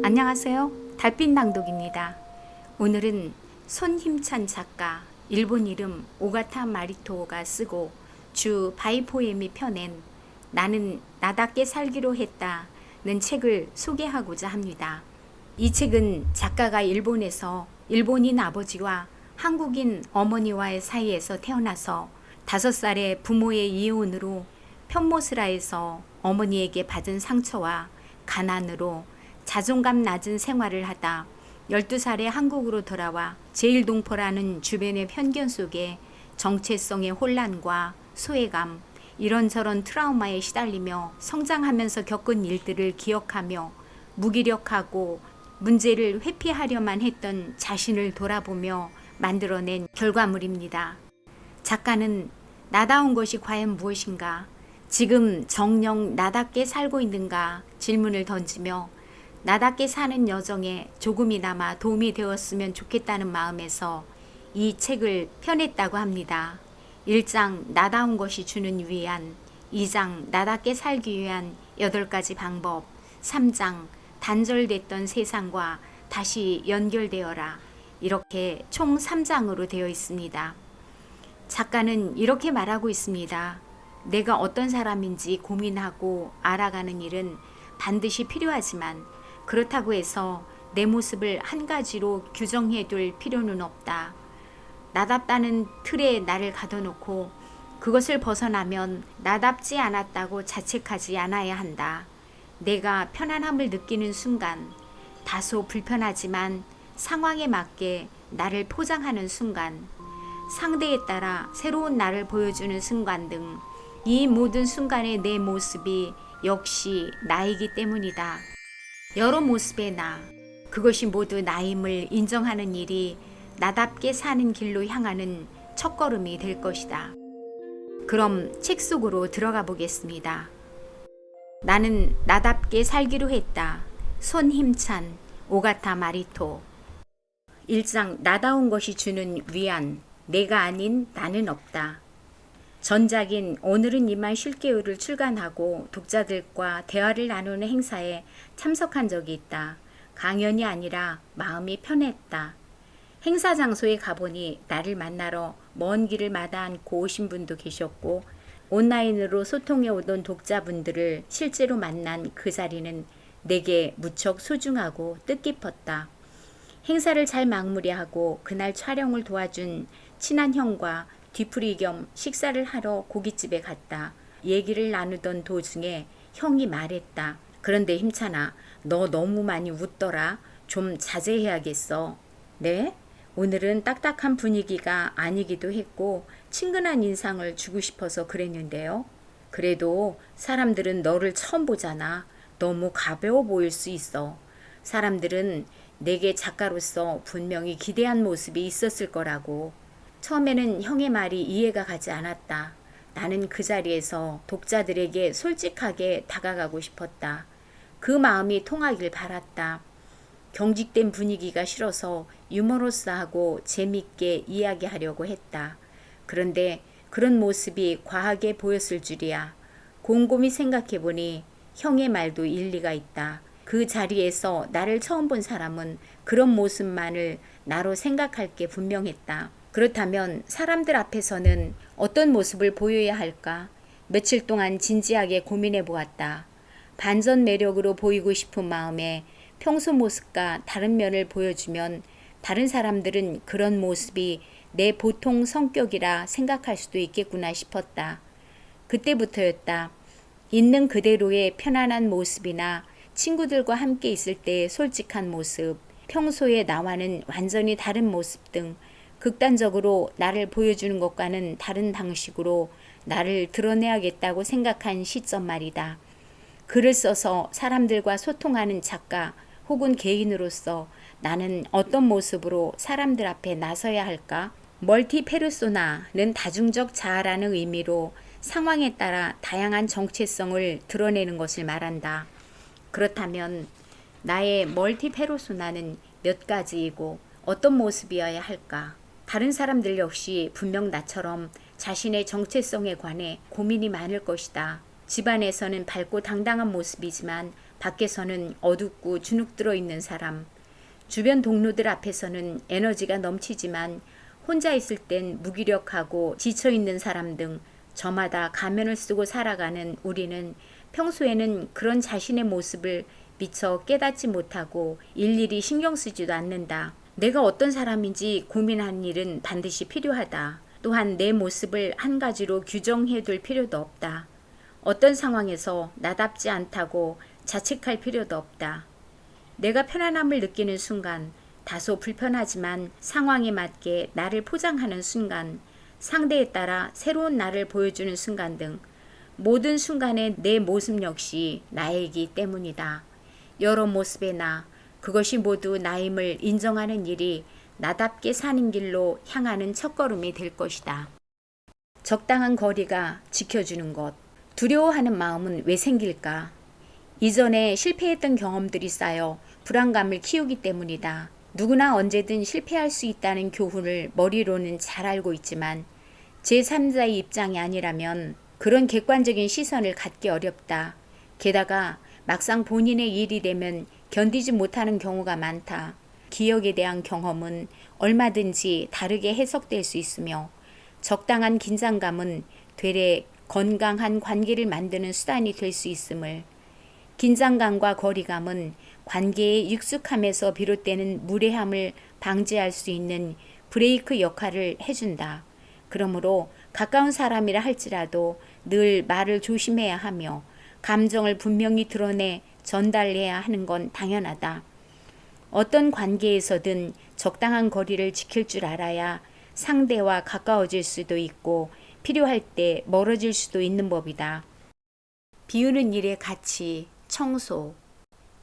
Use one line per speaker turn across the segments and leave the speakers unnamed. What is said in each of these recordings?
안녕하세요. 달빛 낭독입니다. 오늘은 손힘찬 작가, 일본 이름 오가타 마리토가 쓰고 주 바이포엠이 펴낸 나는 나답게 살기로 했다는 책을 소개하고자 합니다. 이 책은 작가가 일본에서 일본인 아버지와 한국인 어머니와의 사이에서 태어나서 5살에 부모의 이혼으로 편모스라에서 어머니에게 받은 상처와 가난으로 자존감 낮은 생활을 하다 12살에 한국으로 돌아와 제1동포라는 주변의 편견 속에 정체성의 혼란과 소외감, 이런저런 트라우마에 시달리며 성장하면서 겪은 일들을 기억하며 무기력하고 문제를 회피하려만 했던 자신을 돌아보며 만들어낸 결과물입니다. 작가는 나다운 것이 과연 무엇인가? 지금 정녕 나답게 살고 있는가? 질문을 던지며 나답게 사는 여정에 조금이나마 도움이 되었으면 좋겠다는 마음에서 이 책을 펴냈다고 합니다. 1장 나다운 것이 주는 위안, 2장 나답게 살기 위한 8가지 방법, 3장 단절됐던 세상과 다시 연결되어라. 이렇게 총 3장으로 되어 있습니다. 작가는 이렇게 말하고 있습니다. 내가 어떤 사람인지 고민하고 알아가는 일은 반드시 필요하지만 그렇다고 해서 내 모습을 한 가지로 규정해 둘 필요는 없다. 나답다는 틀에 나를 가둬놓고 그것을 벗어나면 나답지 않았다고 자책하지 않아야 한다. 내가 편안함을 느끼는 순간, 다소 불편하지만 상황에 맞게 나를 포장하는 순간, 상대에 따라 새로운 나를 보여주는 순간 등 이 모든 순간의 내 모습이 역시 나이기 때문이다. 여러 모습의 나, 그것이 모두 나임을 인정하는 일이 나답게 사는 길로 향하는 첫걸음이 될 것이다. 그럼 책 속으로 들어가 보겠습니다. 나는 나답게 살기로 했다. 손힘찬, 오가타 마리토. 1장 나다운 것이 주는 위안, 내가 아닌 나는 없다. 전작인 오늘은 이만 쉴게요를 출간하고 독자들과 대화를 나누는 행사에 참석한 적이 있다. 강연이 아니라 마음이 편했다. 행사 장소에 가보니 나를 만나러 먼 길을 마다 않고 오신 분도 계셨고 온라인으로 소통해 오던 독자분들을 실제로 만난 그 자리는 내게 무척 소중하고 뜻깊었다. 행사를 잘 마무리하고 그날 촬영을 도와준 친한 형과 뒤풀이 겸 식사를 하러 고깃집에 갔다. 얘기를 나누던 도중에 형이 말했다. 그런데 힘찬아, 너 너무 많이 웃더라. 좀 자제해야겠어. 네? 오늘은 딱딱한 분위기가 아니기도 했고 친근한 인상을 주고 싶어서 그랬는데요. 그래도 사람들은 너를 처음 보잖아. 너무 가벼워 보일 수 있어. 사람들은 내게 작가로서 분명히 기대한 모습이 있었을 거라고. 처음에는 형의 말이 이해가 가지 않았다. 나는 그 자리에서 독자들에게 솔직하게 다가가고 싶었다. 그 마음이 통하길 바랐다. 경직된 분위기가 싫어서 유머러스하고 재밌게 이야기하려고 했다. 그런데 그런 모습이 과하게 보였을 줄이야. 곰곰이 생각해보니 형의 말도 일리가 있다. 그 자리에서 나를 처음 본 사람은 그런 모습만을 나로 생각할 게 분명했다. 그렇다면 사람들 앞에서는 어떤 모습을 보여야 할까? 며칠 동안 진지하게 고민해 보았다. 반전 매력으로 보이고 싶은 마음에 평소 모습과 다른 면을 보여주면 다른 사람들은 그런 모습이 내 보통 성격이라 생각할 수도 있겠구나 싶었다. 그때부터였다. 있는 그대로의 편안한 모습이나 친구들과 함께 있을 때의 솔직한 모습, 평소의 나와는 완전히 다른 모습 등 극단적으로 나를 보여주는 것과는 다른 방식으로 나를 드러내야겠다고 생각한 시점 말이다. 글을 써서 사람들과 소통하는 작가 혹은 개인으로서 나는 어떤 모습으로 사람들 앞에 나서야 할까? 멀티페르소나는 다중적 자아라는 의미로 상황에 따라 다양한 정체성을 드러내는 것을 말한다. 그렇다면 나의 멀티페르소나는 몇 가지이고 어떤 모습이어야 할까? 다른 사람들 역시 분명 나처럼 자신의 정체성에 관해 고민이 많을 것이다. 집안에서는 밝고 당당한 모습이지만 밖에서는 어둡고 주눅들어 있는 사람. 주변 동료들 앞에서는 에너지가 넘치지만 혼자 있을 땐 무기력하고 지쳐있는 사람 등 저마다 가면을 쓰고 살아가는 우리는 평소에는 그런 자신의 모습을 미처 깨닫지 못하고 일일이 신경 쓰지도 않는다. 내가 어떤 사람인지 고민하는 일은 반드시 필요하다. 또한 내 모습을 한 가지로 규정해 둘 필요도 없다. 어떤 상황에서 나답지 않다고 자책할 필요도 없다. 내가 편안함을 느끼는 순간, 다소 불편하지만 상황에 맞게 나를 포장하는 순간, 상대에 따라 새로운 나를 보여주는 순간 등 모든 순간의 내 모습 역시 나이기 때문이다. 여러 모습의 나, 그것이 모두 나임을 인정하는 일이 나답게 사는 길로 향하는 첫걸음이 될 것이다. 적당한 거리가 지켜주는 것. 두려워하는 마음은 왜 생길까? 이전에 실패했던 경험들이 쌓여 불안감을 키우기 때문이다. 누구나 언제든 실패할 수 있다는 교훈을 머리로는 잘 알고 있지만 제3자의 입장이 아니라면 그런 객관적인 시선을 갖기 어렵다. 게다가 막상 본인의 일이 되면 견디지 못하는 경우가 많다. 기억에 대한 경험은 얼마든지 다르게 해석될 수 있으며 적당한 긴장감은 되레 건강한 관계를 만드는 수단이 될 수 있음을, 긴장감과 거리감은 관계의 익숙함에서 비롯되는 무례함을 방지할 수 있는 브레이크 역할을 해준다. 그러므로 가까운 사람이라 할지라도 늘 말을 조심해야 하며 감정을 분명히 드러내 전달해야 하는 건 당연하다. 어떤 관계에서든 적당한 거리를 지킬 줄 알아야 상대와 가까워질 수도 있고 필요할 때 멀어질 수도 있는 법이다. 비우는 일의 가치, 청소.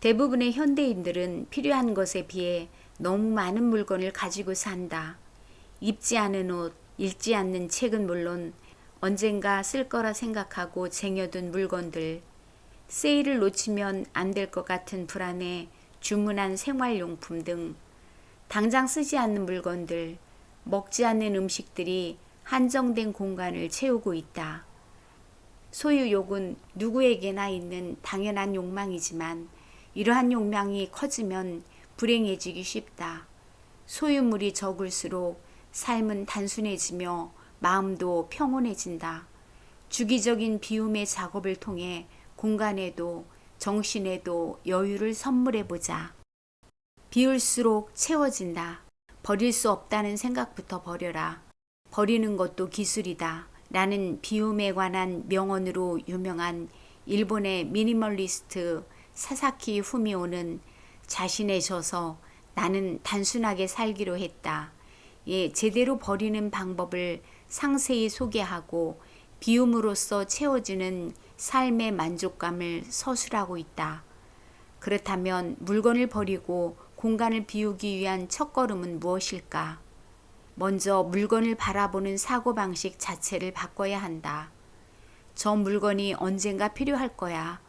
대부분의 현대인들은 필요한 것에 비해 너무 많은 물건을 가지고 산다. 입지 않은 옷, 읽지 않는 책은 물론 언젠가 쓸 거라 생각하고 쟁여둔 물건들, 세일을 놓치면 안 될 것 같은 불안에 주문한 생활용품 등 당장 쓰지 않는 물건들, 먹지 않는 음식들이 한정된 공간을 채우고 있다. 소유욕은 누구에게나 있는 당연한 욕망이지만 이러한 욕망이 커지면 불행해지기 쉽다. 소유물이 적을수록 삶은 단순해지며 마음도 평온해진다. 주기적인 비움의 작업을 통해 공간에도 정신에도 여유를 선물해보자. 비울수록 채워진다. 버릴 수 없다는 생각부터 버려라. 버리는 것도 기술이다. 라는 비움에 관한 명언으로 유명한 일본의 미니멀리스트 사사키 후미오는 자신에 져서 나는 단순하게 살기로 했다. 제대로 버리는 방법을 상세히 소개하고 비움으로써 채워지는 삶의 만족감을 서술하고 있다. 그렇다면 물건을 버리고 공간을 비우기 위한 첫걸음은 무엇일까? 먼저 물건을 바라보는 사고방식 자체를 바꿔야 한다. 저 물건이 언젠가 필요할 거야.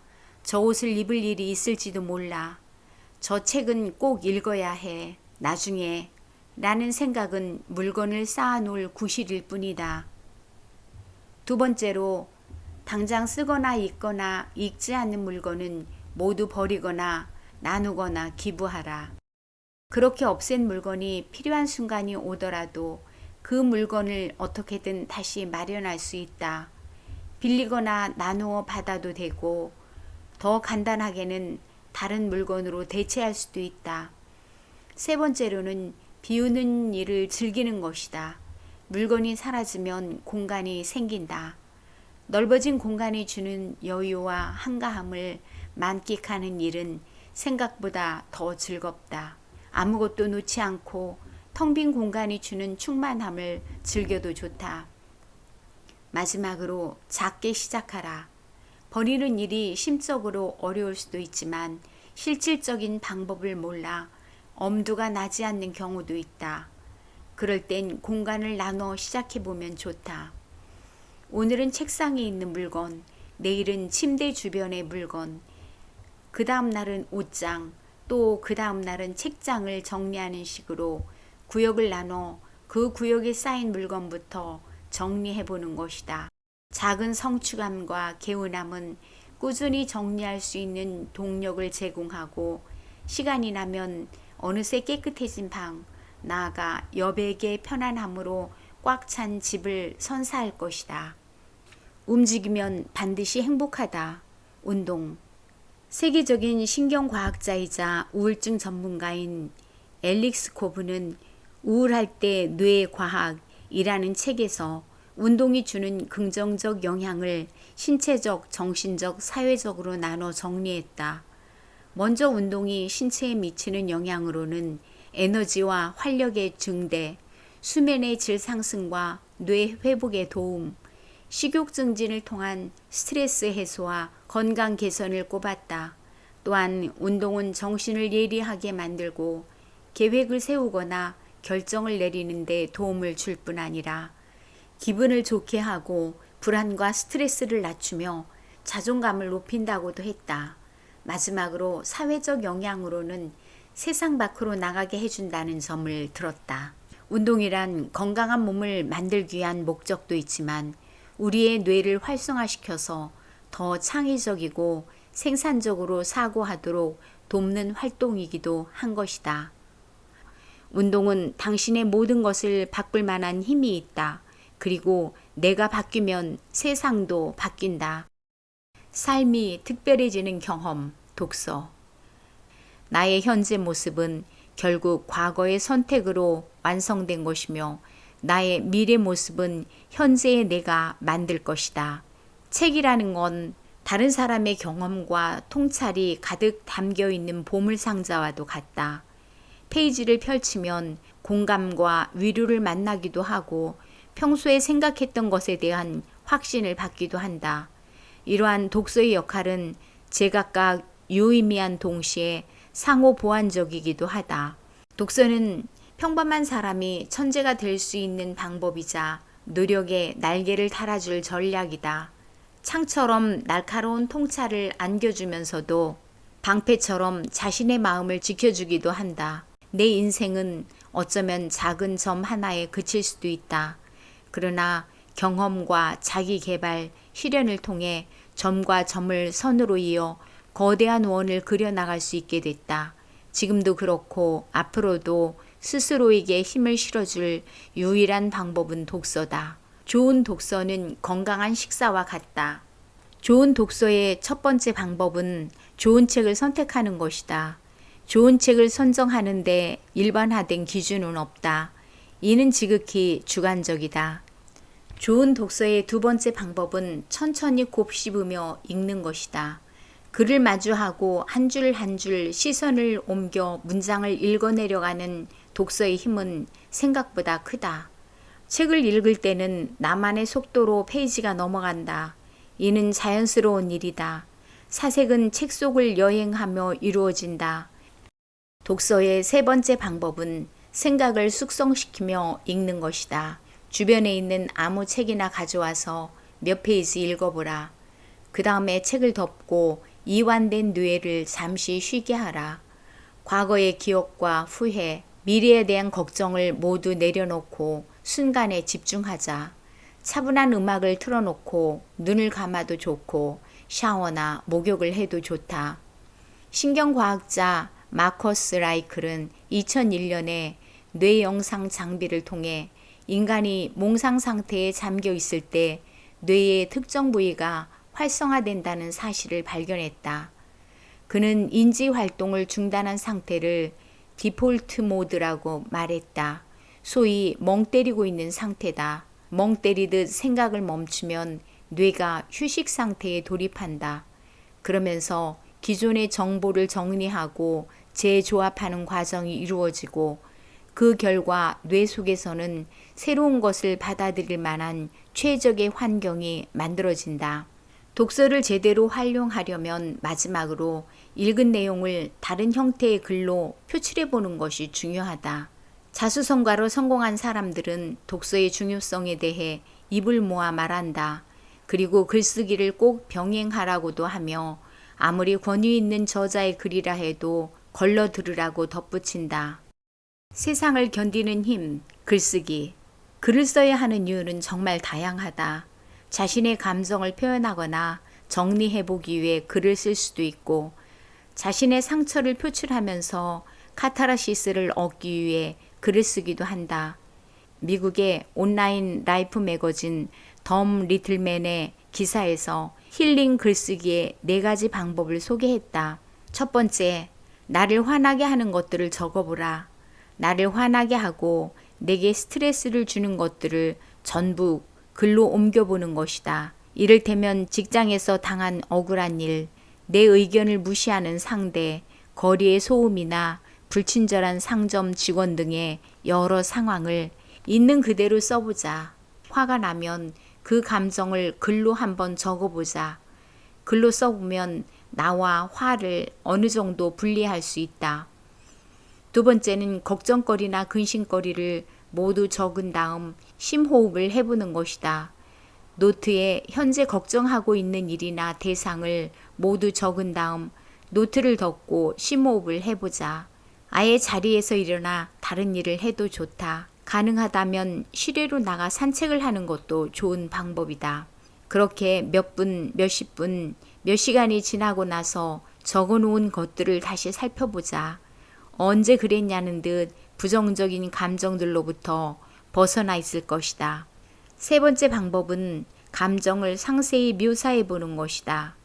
저 옷을 입을 일이 있을지도 몰라. 저 책은 꼭 읽어야 해. 나중에. 라는 생각은 물건을 쌓아놓을 구실일 뿐이다. 두 번째로, 당장 쓰거나 읽거나 읽지 않는 물건은 모두 버리거나 나누거나 기부하라. 그렇게 없앤 물건이 필요한 순간이 오더라도 그 물건을 어떻게든 다시 마련할 수 있다. 빌리거나 나누어 받아도 되고 더 간단하게는 다른 물건으로 대체할 수도 있다. 세 번째로는 비우는 일을 즐기는 것이다. 물건이 사라지면 공간이 생긴다. 넓어진 공간이 주는 여유와 한가함을 만끽하는 일은 생각보다 더 즐겁다. 아무것도 놓지 않고 텅 빈 공간이 주는 충만함을 즐겨도 좋다. 마지막으로 작게 시작하라. 버리는 일이 심적으로 어려울 수도 있지만 실질적인 방법을 몰라 엄두가 나지 않는 경우도 있다. 그럴 땐 공간을 나눠 시작해보면 좋다. 오늘은 책상에 있는 물건, 내일은 침대 주변의 물건, 그 다음 날은 옷장, 또 그 다음 날은 책장을 정리하는 식으로 구역을 나눠 그 구역에 쌓인 물건부터 정리해보는 것이다. 작은 성취감과 개운함은 꾸준히 정리할 수 있는 동력을 제공하고 시간이 나면 어느새 깨끗해진 방, 나아가 여백의 편안함으로 꽉 찬 집을 선사할 것이다. 움직이면 반드시 행복하다. 운동. 세계적인 신경과학자이자 우울증 전문가인 앨릭스 코브는 우울할 때 뇌의 과학이라는 책에서 운동이 주는 긍정적 영향을 신체적, 정신적, 사회적으로 나눠 정리했다. 먼저 운동이 신체에 미치는 영향으로는 에너지와 활력의 증대, 수면의 질 상승과 뇌 회복에 도움, 식욕 증진을 통한 스트레스 해소와 건강 개선을 꼽았다. 또한 운동은 정신을 예리하게 만들고 계획을 세우거나 결정을 내리는 데 도움을 줄 뿐 아니라 기분을 좋게 하고 불안과 스트레스를 낮추며 자존감을 높인다고도 했다. 마지막으로 사회적 영향으로는 세상 밖으로 나가게 해준다는 점을 들었다. 운동이란 건강한 몸을 만들기 위한 목적도 있지만 우리의 뇌를 활성화시켜서 더 창의적이고 생산적으로 사고하도록 돕는 활동이기도 한 것이다. 운동은 당신의 모든 것을 바꿀 만한 힘이 있다. 그리고 내가 바뀌면 세상도 바뀐다. 삶이 특별해지는 경험, 독서. 나의 현재 모습은 결국 과거의 선택으로 완성된 것이며 나의 미래 모습은 현재의 내가 만들 것이다. 책이라는 건 다른 사람의 경험과 통찰이 가득 담겨 있는 보물상자와도 같다. 페이지를 펼치면 공감과 위로를 만나기도 하고 평소에 생각했던 것에 대한 확신을 받기도 한다. 이러한 독서의 역할은 제각각 유의미한 동시에 상호 보완적이기도 하다. 독서는 평범한 사람이 천재가 될 수 있는 방법이자 노력에 날개를 달아줄 전략이다. 창처럼 날카로운 통찰을 안겨주면서도 방패처럼 자신의 마음을 지켜주기도 한다. 내 인생은 어쩌면 작은 점 하나에 그칠 수도 있다. 그러나 경험과 자기 개발, 실현을 통해 점과 점을 선으로 이어 거대한 원을 그려나갈 수 있게 됐다. 지금도 그렇고 앞으로도 스스로에게 힘을 실어줄 유일한 방법은 독서다. 좋은 독서는 건강한 식사와 같다. 좋은 독서의 첫 번째 방법은 좋은 책을 선택하는 것이다. 좋은 책을 선정하는데 일반화된 기준은 없다. 이는 지극히 주관적이다. 좋은 독서의 두 번째 방법은 천천히 곱씹으며 읽는 것이다. 글을 마주하고 한 줄 한 줄 시선을 옮겨 문장을 읽어내려가는 독서의 힘은 생각보다 크다. 책을 읽을 때는 나만의 속도로 페이지가 넘어간다. 이는 자연스러운 일이다. 사색은 책 속을 여행하며 이루어진다. 독서의 세 번째 방법은 생각을 숙성시키며 읽는 것이다. 주변에 있는 아무 책이나 가져와서 몇 페이지 읽어보라. 그 다음에 책을 덮고 이완된 뇌를 잠시 쉬게 하라. 과거의 기억과 후회, 미래에 대한 걱정을 모두 내려놓고 순간에 집중하자. 차분한 음악을 틀어놓고 눈을 감아도 좋고 샤워나 목욕을 해도 좋다. 신경과학자 마커스 라이클은 2001년에 뇌 영상 장비를 통해 인간이 몽상 상태에 잠겨 있을 때 뇌의 특정 부위가 활성화된다는 사실을 발견했다. 그는 인지 활동을 중단한 상태를 디폴트 모드라고 말했다. 소위 멍 때리고 있는 상태다. 멍 때리듯 생각을 멈추면 뇌가 휴식 상태에 돌입한다. 그러면서 기존의 정보를 정리하고 재조합하는 과정이 이루어지고 그 결과 뇌 속에서는 새로운 것을 받아들일 만한 최적의 환경이 만들어진다. 독서를 제대로 활용하려면 마지막으로 읽은 내용을 다른 형태의 글로 표출해 보는 것이 중요하다. 자수성가로 성공한 사람들은 독서의 중요성에 대해 입을 모아 말한다. 그리고 글쓰기를 꼭 병행하라고도 하며 아무리 권위 있는 저자의 글이라 해도 걸러 들으라고 덧붙인다. 세상을 견디는 힘, 글쓰기. 글을 써야 하는 이유는 정말 다양하다. 자신의 감정을 표현하거나 정리해보기 위해 글을 쓸 수도 있고, 자신의 상처를 표출하면서 카타르시스를 얻기 위해 글을 쓰기도 한다. 미국의 온라인 라이프 매거진 덤 리틀맨의 기사에서 힐링 글쓰기의 4가지 방법을 소개했다. 첫 번째, 나를 화나게 하는 것들을 적어보라. 나를 화나게 하고 내게 스트레스를 주는 것들을 전부 글로 옮겨보는 것이다. 이를테면 직장에서 당한 억울한 일, 내 의견을 무시하는 상대, 거리의 소음이나 불친절한 상점 직원 등의 여러 상황을 있는 그대로 써보자. 화가 나면 그 감정을 글로 한번 적어보자. 글로 써보면 나와 화를 어느 정도 분리할 수 있다. 두 번째는 걱정거리나 근심거리를 모두 적은 다음 심호흡을 해보는 것이다. 노트에 현재 걱정하고 있는 일이나 대상을 모두 적은 다음 노트를 덮고 심호흡을 해보자. 아예 자리에서 일어나 다른 일을 해도 좋다. 가능하다면 실외로 나가 산책을 하는 것도 좋은 방법이다. 그렇게 몇 분, 몇십 분, 몇 시간이 지나고 나서 적어놓은 것들을 다시 살펴보자. 언제 그랬냐는 듯 부정적인 감정들로부터 벗어나 있을 것이다. 세 번째 방법은 감정을 상세히 묘사해 보는 것이다.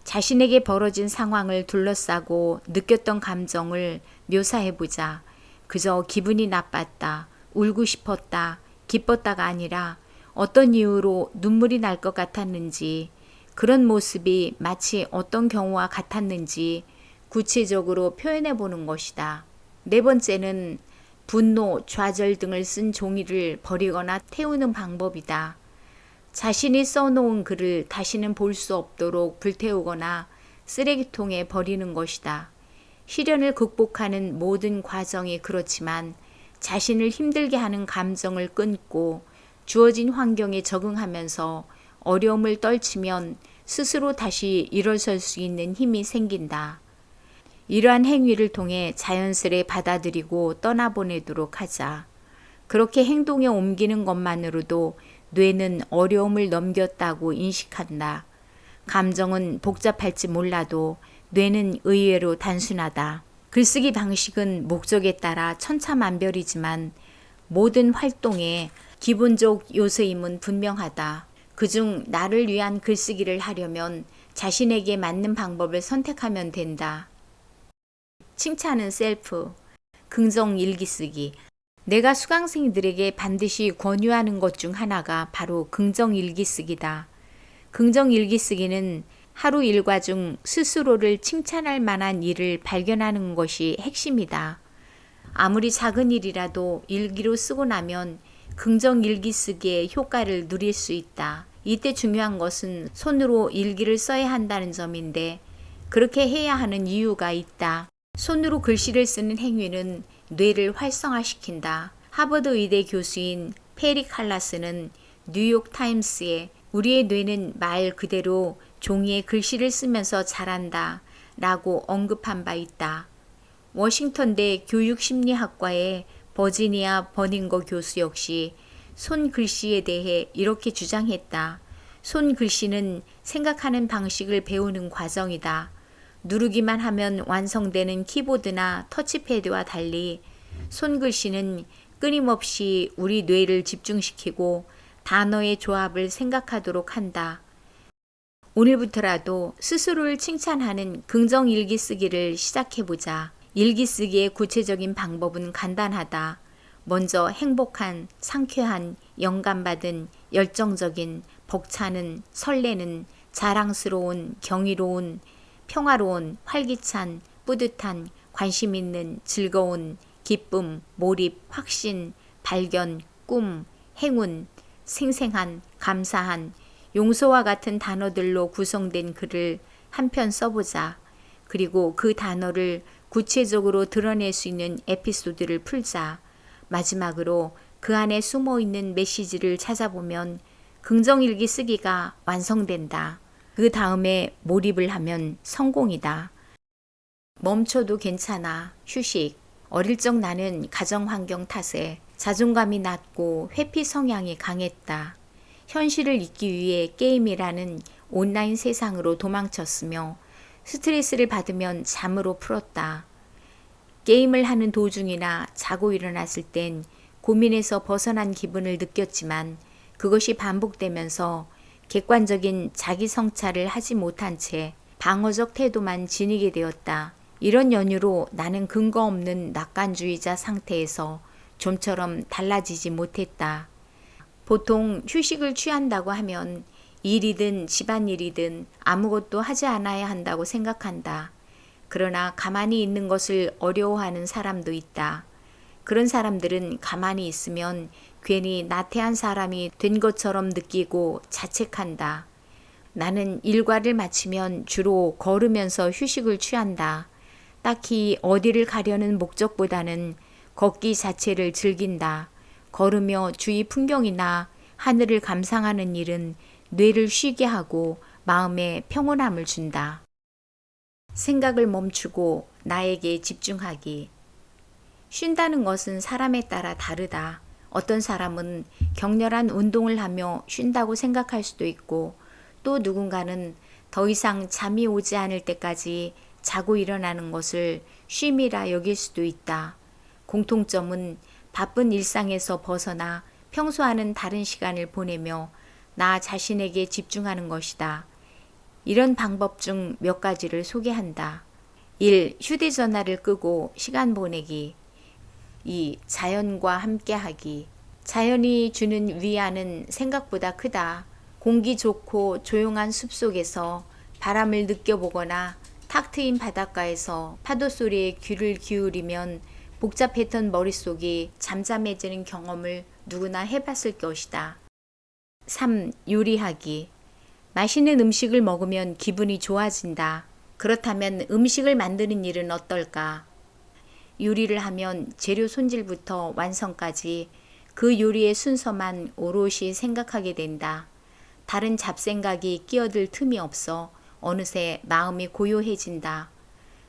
자신에게 벌어진 상황을 둘러싸고 느꼈던 감정을 묘사해 보자. 그저 기분이 나빴다, 울고 싶었다, 기뻤다가 아니라 어떤 이유로 눈물이 날 것 같았는지, 그런 모습이 마치 어떤 경우와 같았는지 구체적으로 표현해 보는 것이다. 네 번째는 분노, 좌절 등을 쓴 종이를 버리거나 태우는 방법이다. 자신이 써놓은 글을 다시는 볼 수 없도록 불태우거나 쓰레기통에 버리는 것이다. 시련을 극복하는 모든 과정이 그렇지만 자신을 힘들게 하는 감정을 끊고 주어진 환경에 적응하면서 어려움을 떨치면 스스로 다시 일어설 수 있는 힘이 생긴다. 이러한 행위를 통해 자연스레 받아들이고 떠나보내도록 하자. 그렇게 행동에 옮기는 것만으로도 뇌는 어려움을 넘겼다고 인식한다. 감정은 복잡할지 몰라도 뇌는 의외로 단순하다. 글쓰기 방식은 목적에 따라 천차만별이지만 모든 활동의 기본적 요소임은 분명하다. 그중 나를 위한 글쓰기를 하려면 자신에게 맞는 방법을 선택하면 된다. 칭찬은 셀프, 긍정 일기 쓰기. 내가 수강생들에게 반드시 권유하는 것 중 하나가 바로 긍정 일기 쓰기다. 긍정 일기 쓰기는 하루 일과 중 스스로를 칭찬할 만한 일을 발견하는 것이 핵심이다. 아무리 작은 일이라도 일기로 쓰고 나면 긍정 일기 쓰기의 효과를 누릴 수 있다. 이때 중요한 것은 손으로 일기를 써야 한다는 점인데, 그렇게 해야 하는 이유가 있다. 손으로 글씨를 쓰는 행위는 뇌를 활성화시킨다. 하버드 의대 교수인 페리 칼라스는 뉴욕 타임스에 우리의 뇌는 말 그대로 종이에 글씨를 쓰면서 자란다 라고 언급한 바 있다. 워싱턴대 교육심리학과의 버지니아 버닝거 교수 역시 손글씨에 대해 이렇게 주장했다. 손글씨는 생각하는 방식을 배우는 과정이다. 누르기만 하면 완성되는 키보드나 터치패드와 달리 손글씨는 끊임없이 우리 뇌를 집중시키고 단어의 조합을 생각하도록 한다. 오늘부터라도 스스로를 칭찬하는 긍정 일기 쓰기를 시작해보자. 일기 쓰기의 구체적인 방법은 간단하다. 먼저 행복한, 상쾌한, 영감받은, 열정적인, 벅차는, 설레는, 자랑스러운, 경이로운, 평화로운, 활기찬, 뿌듯한, 관심 있는, 즐거운, 기쁨, 몰입, 확신, 발견, 꿈, 행운, 생생한, 감사한, 용서와 같은 단어들로 구성된 글을 한 편 써보자. 그리고 그 단어를 구체적으로 드러낼 수 있는 에피소드를 풀자. 마지막으로 그 안에 숨어있는 메시지를 찾아보면 긍정일기 쓰기가 완성된다. 그 다음에 몰입을 하면 성공이다. 멈춰도 괜찮아. 휴식. 어릴 적 나는 가정환경 탓에 자존감이 낮고 회피 성향이 강했다. 현실을 잊기 위해 게임이라는 온라인 세상으로 도망쳤으며 스트레스를 받으면 잠으로 풀었다. 게임을 하는 도중이나 자고 일어났을 땐 고민에서 벗어난 기분을 느꼈지만 그것이 반복되면서 객관적인 자기 성찰을 하지 못한 채 방어적 태도만 지니게 되었다. 이런 연유로 나는 근거 없는 낙관주의자 상태에서 좀처럼 달라지지 못했다. 보통 휴식을 취한다고 하면 일이든 집안일이든 아무것도 하지 않아야 한다고 생각한다. 그러나 가만히 있는 것을 어려워하는 사람도 있다. 그런 사람들은 가만히 있으면 괜히 나태한 사람이 된 것처럼 느끼고 자책한다. 나는 일과를 마치면 주로 걸으면서 휴식을 취한다. 딱히 어디를 가려는 목적보다는 걷기 자체를 즐긴다. 걸으며 주위 풍경이나 하늘을 감상하는 일은 뇌를 쉬게 하고 마음에 평온함을 준다. 생각을 멈추고 나에게 집중하기. 쉰다는 것은 사람에 따라 다르다. 어떤 사람은 격렬한 운동을 하며 쉰다고 생각할 수도 있고 또 누군가는 더 이상 잠이 오지 않을 때까지 자고 일어나는 것을 쉼이라 여길 수도 있다. 공통점은 바쁜 일상에서 벗어나 평소와는 다른 시간을 보내며 나 자신에게 집중하는 것이다. 이런 방법 중 몇 가지를 소개한다. 1. 휴대전화를 끄고 시간 보내기. 2. 자연과 함께하기. 자연이 주는 위안은 생각보다 크다. 공기 좋고 조용한 숲속에서 바람을 느껴보거나 탁 트인 바닷가에서 파도 소리에 귀를 기울이면 복잡했던 머릿속이 잠잠해지는 경험을 누구나 해봤을 것이다. 3. 요리하기. 맛있는 음식을 먹으면 기분이 좋아진다. 그렇다면 음식을 만드는 일은 어떨까? 요리를 하면 재료 손질부터 완성까지 그 요리의 순서만 오롯이 생각하게 된다. 다른 잡생각이 끼어들 틈이 없어 어느새 마음이 고요해진다.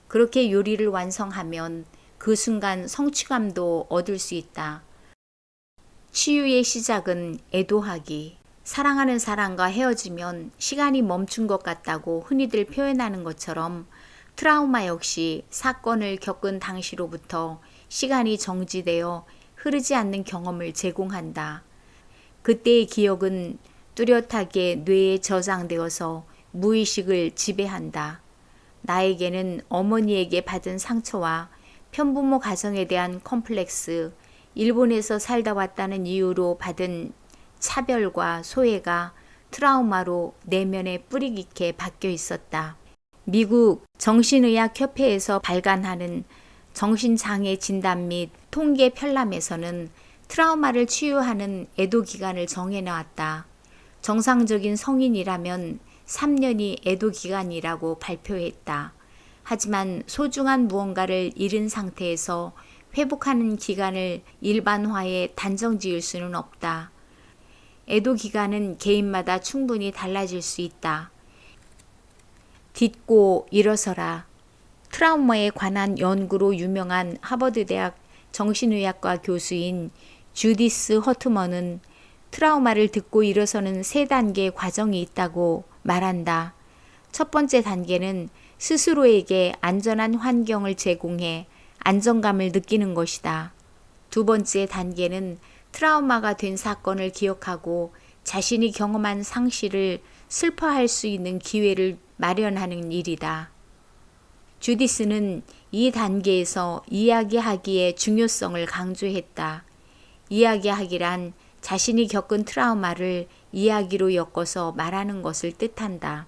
그렇게 요리를 완성하면 그 순간 성취감도 얻을 수 있다. 치유의 시작은 애도하기. 사랑하는 사람과 헤어지면 시간이 멈춘 것 같다고 흔히들 표현하는 것처럼 트라우마 역시 사건을 겪은 당시로부터 시간이 정지되어 흐르지 않는 경험을 제공한다. 그때의 기억은 뚜렷하게 뇌에 저장되어서 무의식을 지배한다. 나에게는 어머니에게 받은 상처와 편부모 가정에 대한 컴플렉스, 일본에서 살다 왔다는 이유로 받은 차별과 소외가 트라우마로 내면에 뿌리 깊게 박혀 있었다. 미국 정신의학협회에서 발간하는 정신장애 진단 및 통계 편람에서는 트라우마를 치유하는 애도 기간을 정해놓았다. 정상적인 성인이라면 3년이 애도 기간이라고 발표했다. 하지만 소중한 무언가를 잃은 상태에서 회복하는 기간을 일반화해 단정 지을 수는 없다. 애도 기간은 개인마다 충분히 달라질 수 있다. 딛고 일어서라. 트라우마에 관한 연구로 유명한 하버드 대학 정신의학과 교수인 주디스 허트먼은 트라우마를 딛고 일어서는 3단계 과정이 있다고 말한다. 첫 번째 단계는 스스로에게 안전한 환경을 제공해 안정감을 느끼는 것이다. 두 번째 단계는 트라우마가 된 사건을 기억하고 자신이 경험한 상실을 슬퍼할 수 있는 기회를 마련하는 일이다. 주디스는 이 단계에서 이야기하기의 중요성을 강조했다. 이야기하기란 자신이 겪은 트라우마를 이야기로 엮어서 말하는 것을 뜻한다.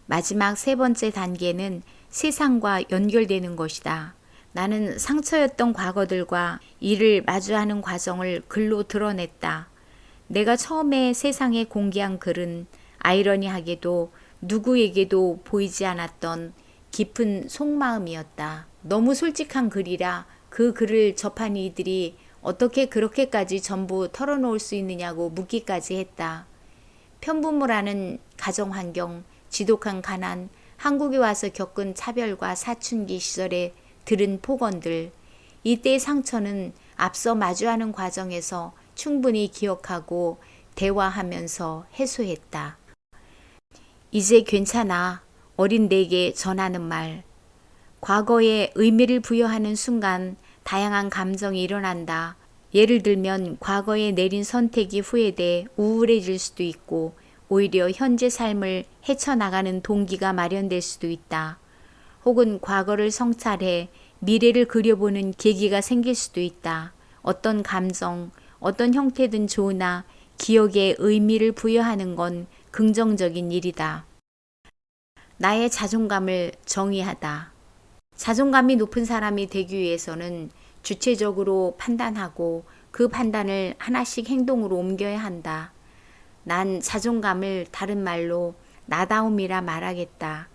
마지막 3번째 단계는 세상과 연결되는 것이다. 나는 상처였던 과거들과 이를 마주하는 과정을 글로 드러냈다. 내가 처음에 세상에 공개한 글은 아이러니하게도 누구에게도 보이지 않았던 깊은 속마음이었다. 너무 솔직한 글이라 그 글을 접한 이들이 어떻게 그렇게까지 전부 털어놓을 수 있느냐고 묻기까지 했다. 편부모라는 가정환경, 지독한 가난, 한국에 와서 겪은 차별과 사춘기 시절에 들은 폭언들, 이때의 상처는 앞서 마주하는 과정에서 충분히 기억하고 대화하면서 해소했다. 이제 괜찮아. 어린 내게 전하는 말. 과거에 의미를 부여하는 순간 다양한 감정이 일어난다. 예를 들면 과거에 내린 선택이 후회돼 우울해질 수도 있고 오히려 현재 삶을 헤쳐나가는 동기가 마련될 수도 있다. 혹은 과거를 성찰해 미래를 그려보는 계기가 생길 수도 있다. 어떤 감정, 어떤 형태든 좋으나 기억에 의미를 부여하는 건 긍정적인 일이다. 나의 자존감을 정의하다. 자존감이 높은 사람이 되기 위해서는 주체적으로 판단하고 그 판단을 하나씩 행동으로 옮겨야 한다. 난 자존감을 다른 말로 나다움이라 말하겠다.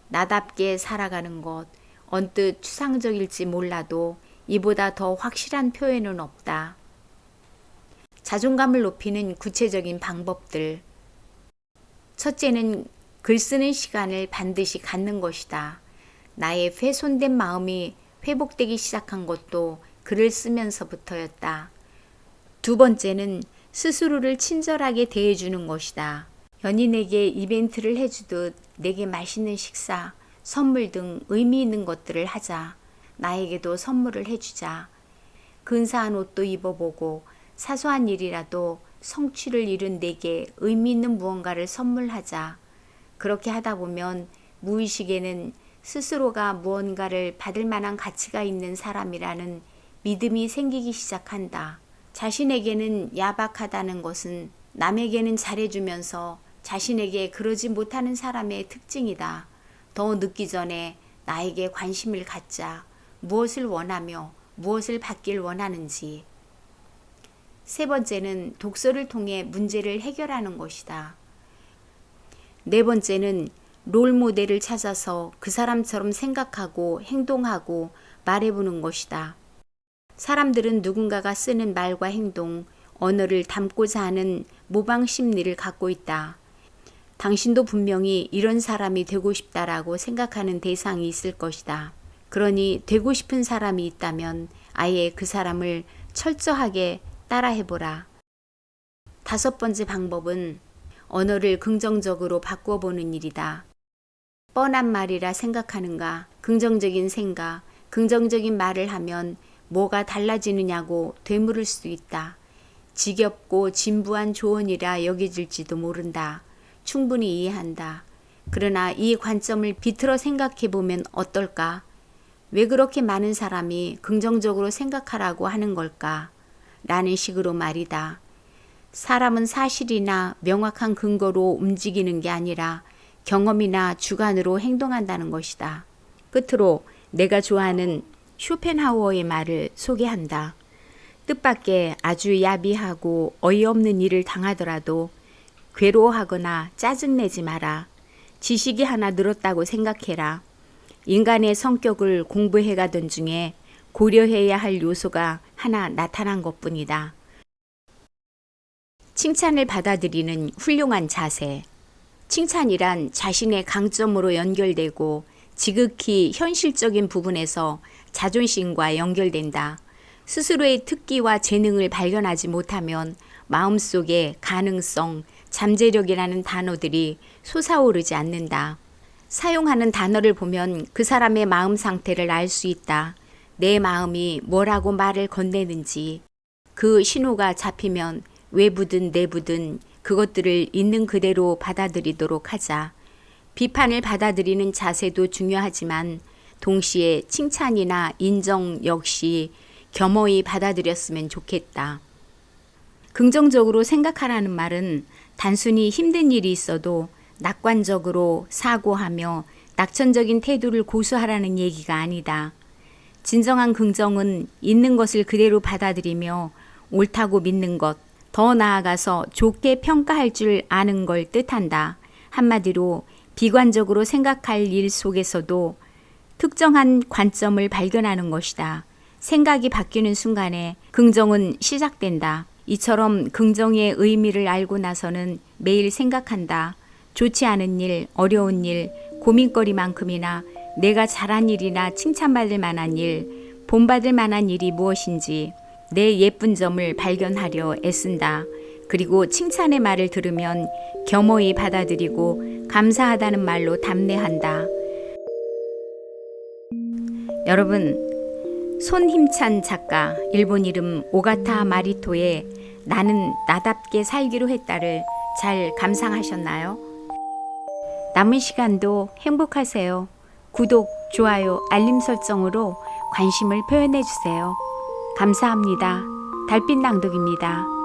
나답게 살아가는 것, 언뜻 추상적일지 몰라도 이보다 더 확실한 표현은 없다. 자존감을 높이는 구체적인 방법들. 첫째는 글 쓰는 시간을 반드시 갖는 것이다. 나의 훼손된 마음이 회복되기 시작한 것도 글을 쓰면서부터였다. 두 번째는 스스로를 친절하게 대해주는 것이다. 연인에게 이벤트를 해주듯 내게 맛있는 식사, 선물 등 의미 있는 것들을 하자. 나에게도 선물을 해주자. 근사한 옷도 입어보고 사소한 일이라도 성취를 이룬 내게 의미 있는 무언가를 선물하자. 그렇게 하다 보면 무의식에는 스스로가 무언가를 받을 만한 가치가 있는 사람이라는 믿음이 생기기 시작한다. 자신에게는 야박하다는 것은 남에게는 잘해주면서 자신에게 그러지 못하는 사람의 특징이다. 더 늦기 전에 나에게 관심을 갖자. 무엇을 원하며 무엇을 받길 원하는지. 세 번째는 독서를 통해 문제를 해결하는 것이다. 네 번째는 롤 모델을 찾아서 그 사람처럼 생각하고 행동하고 말해보는 것이다. 사람들은 누군가가 쓰는 말과 행동, 언어를 담고자 하는 모방 심리를 갖고 있다. 당신도 분명히 이런 사람이 되고 싶다라고 생각하는 대상이 있을 것이다. 그러니 되고 싶은 사람이 있다면 아예 그 사람을 철저하게 따라해보라. 다섯 번째 방법은 언어를 긍정적으로 바꿔보는 일이다. 뻔한 말이라 생각하는가? 긍정적인 생각, 긍정적인 말을 하면 뭐가 달라지느냐고 되물을 수도 있다. 지겹고 진부한 조언이라 여겨질지도 모른다. 충분히 이해한다. 그러나 이 관점을 비틀어 생각해보면 어떨까? 왜 그렇게 많은 사람이 긍정적으로 생각하라고 하는 걸까? 라는 식으로 말이다. 사람은 사실이나 명확한 근거로 움직이는 게 아니라 경험이나 주관으로 행동한다는 것이다. 끝으로 내가 좋아하는 쇼펜하우어의 말을 소개한다. 뜻밖의 아주 야비하고 어이없는 일을 당하더라도 괴로워하거나 짜증내지 마라. 지식이 하나 늘었다고 생각해라. 인간의 성격을 공부해가던 중에 고려해야 할 요소가 하나 나타난 것뿐이다. 칭찬을 받아들이는 훌륭한 자세. 칭찬이란 자신의 강점으로 연결되고 지극히 현실적인 부분에서 자존심과 연결된다. 스스로의 특기와 재능을 발견하지 못하면 마음속에 가능성, 잠재력이라는 단어들이 솟아오르지 않는다. 사용하는 단어를 보면 그 사람의 마음 상태를 알 수 있다. 내 마음이 뭐라고 말을 건네는지. 그 신호가 잡히면 외부든 내부든 그것들을 있는 그대로 받아들이도록 하자. 비판을 받아들이는 자세도 중요하지만 동시에 칭찬이나 인정 역시 겸허히 받아들였으면 좋겠다. 긍정적으로 생각하라는 말은 단순히 힘든 일이 있어도 낙관적으로 사고하며 낙천적인 태도를 고수하라는 얘기가 아니다. 진정한 긍정은 있는 것을 그대로 받아들이며 옳다고 믿는 것, 더 나아가서 좋게 평가할 줄 아는 걸 뜻한다. 한마디로 비관적으로 생각할 일 속에서도 특정한 관점을 발견하는 것이다. 생각이 바뀌는 순간에 긍정은 시작된다. 이처럼 긍정의 의미를 알고 나서는 매일 생각한다. 좋지 않은 일, 어려운 일, 고민거리만큼이나 내가 잘한 일이나 칭찬받을 만한 일, 본받을 만한 일이 무엇인지 내 예쁜 점을 발견하려 애쓴다. 그리고 칭찬의 말을 들으면 겸허히 받아들이고 감사하다는 말로 답례한다. 여러분, 손힘찬 작가, 일본 이름 오가타 마리토의 나는 나답게 살기로 했다를 잘 감상하셨나요? 남은 시간도 행복하세요. 구독, 좋아요, 알림 설정으로 관심을 표현해 주세요. 감사합니다. 달빛 낭독입니다.